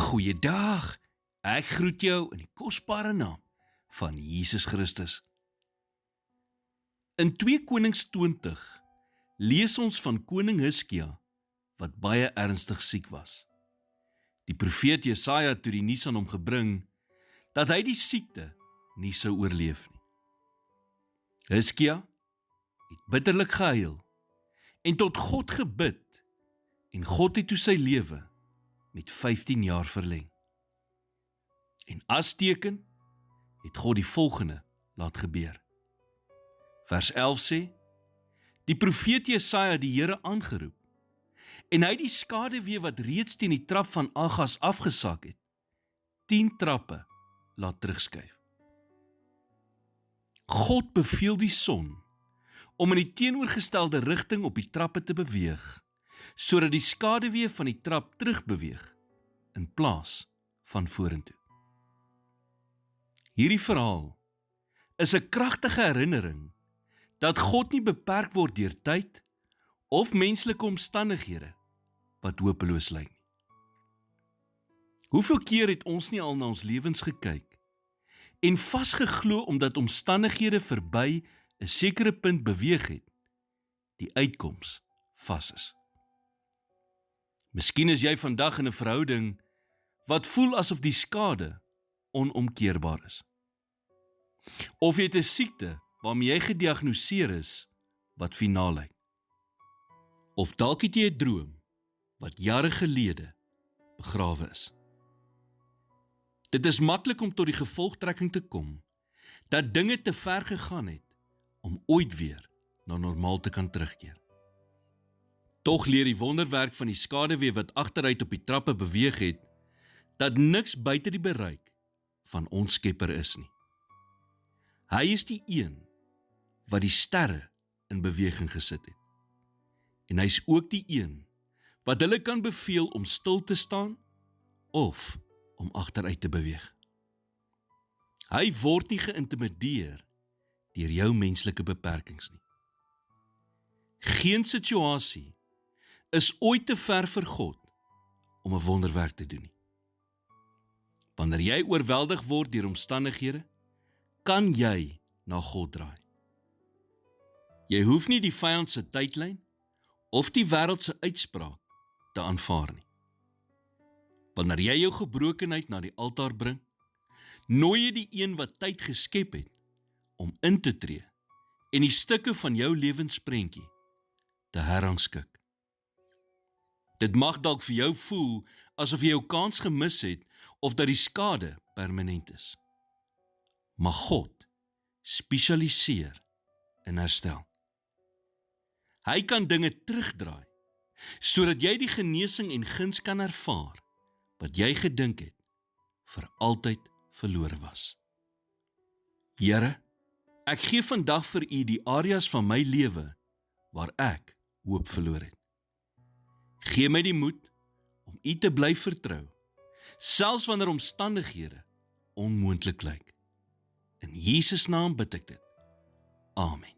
Goeiedag, ek groet jou in die kosbare naam van Jesus Christus. In 2 Konings 20 lees ons van koning Hiskia wat baie ernstig siek was. Die profeet Jesaja het toe die nuus aan hom gebring dat hy die siekte nie sou oorleef nie. Hiskia het bitterlik gehuil en tot God gebid en God het toe sy lewe met 15 jaar verleng. En as teken het God die volgende laat gebeur. Vers 11 sê, die profeet Jesaja die Here aangeroep, en hy die skaduwee wat reeds teen die trap van Agas afgesak het, 10 trappe laat terugskuif. God beveel die son om in die teenoorgestelde rigting op die trappe te beweeg, sodat die skaduwee van die trap terugbeweeg in plaas van vorentoe. Hierdie verhaal is 'n kragtige herinnering dat God nie beperk word deur tyd of menslike omstandighede wat hopeloos lyk nie. Hoeveel keer het ons nie al na ons lewens gekyk en vasgeglo omdat omstandighede verby 'n sekere punt beweeg het, die uitkoms vas is. Miskien is jy vandag in 'n verhouding wat voel asof die skade onomkeerbaar is. Of jy het 'n siekte waarmee jy gediagnoseer is wat finaal lyk. Of dalk het jy 'n droom wat jare gelede begrawe is. Dit is maklik om tot die gevolgtrekking te kom dat dinge te ver gegaan het om ooit weer na normaal te kan terugkeer. Tog leer die wonderwerk van die skaduwee wat agteruit op die trappe beweeg het, dat niks buite die bereik van ons Skepper is nie. Hy is die een wat die sterre in beweging gesit het. En hy is ook die een wat hulle kan beveel om stil te staan of om agteruit te beweeg. Hy word nie geïntimideer deur jou menslike beperkings nie. Geen situasie is ooit te ver vir God om 'n wonderwerk te doen nie. Wanneer jy oorweldig word deur omstandighede, kan jy na God draai. Jy hoef nie die vyand se tydlyn of die wêreld se uitspraak te aanvaar nie. Wanneer jy jou gebrokenheid na die altaar bring, nooi jy die een wat tyd geskep het om in te tree en die stukke van jou lewensprentjie te herrangskik. Dit mag dalk vir jou voel asof jy jou kans gemis het of dat die skade permanent is. Maar God spesialiseer in herstel. Hy kan dinge terugdraai, sodat jy die genesing en guns kan ervaar wat jy gedink het vir altyd verlore was. Here, ek gee vandag vir U die areas van my lewe waar ek hoop verloor het. Gee my die moed om U te bly vertrou, selfs wanneer omstandighede onmoontlik lyk. In Jesus naam bid ek dit. Amen.